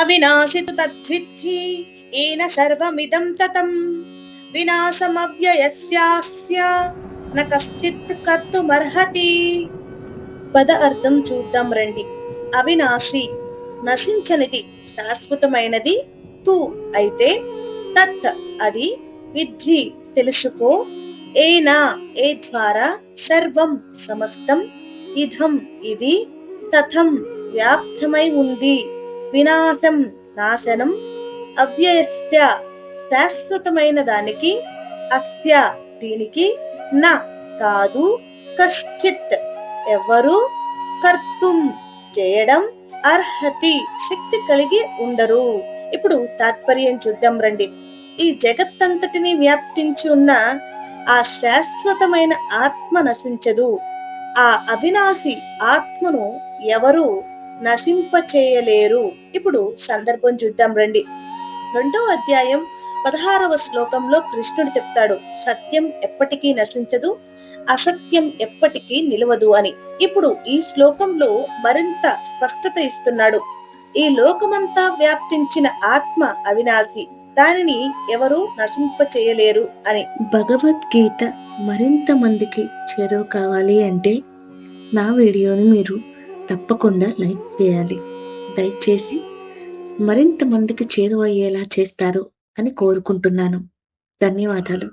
అవినాశితు తద్విద్ధి ఏన సర్వమిదం తతం వినాశమవ్యయస్యాస్య న కశ్చిత్ కర్తుమర్హతి. పద అర్థం చూద్దాం రండి. అవినాశి నశించనిది, శాశ్వతమైనది. తు అయితే, తత్ అది, విద్ధి తెలుసుకో, ఏనా ఏ ద్వారా, సర్వం సమస్తం, ఇదం ఇది, తథం వ్యాప్తమై ఉంది, వినాశం నాశనం, అవ్యయస్య శాశ్వతమైన దానికి, అస్య దీనికి, న కాదు, కశ్చిత్ ఎవరు, కర్తుం చేయడం, అర్హతి శక్తి కలిగి ఉండరు. ఇప్పుడు తాత్పర్యం చూద్దాం రండి. ఈ జగత్తంతటిని వ్యాప్తించి ఉన్న ఆ శాశ్వతమైన ఆత్మ నశించదు. ఆ అవినాశి ఆత్మను ఎవరు నశింపచేయలేరు. ఇప్పుడు సందర్భం చూద్దాం రండి. 2వ అధ్యాయం 16వ శ్లోకంలో కృష్ణుడు చెప్తాడు, సత్యం ఎప్పటికీ నశించదు, అసత్యం ఎప్పటికీ నిలవదు అని. ఇప్పుడు ఈ శ్లోకంలో మరింత స్పష్టత ఇస్తున్నాడు. ఈ లోకమంతా వ్యాప్తించిన ఆత్మ అవినాశి, దానిని ఎవరు నశింప చేయలేరు అని. భగవద్గీత మరింత మందికి చేరువ కావాలి అంటే నా వీడియోని మీరు తప్పకుండా లైక్ చేయాలి. లైక్ చేసి మరింత మందికి చేరువయ్యేలా చేస్తారు అని కోరుకుంటున్నాను. ధన్యవాదాలు.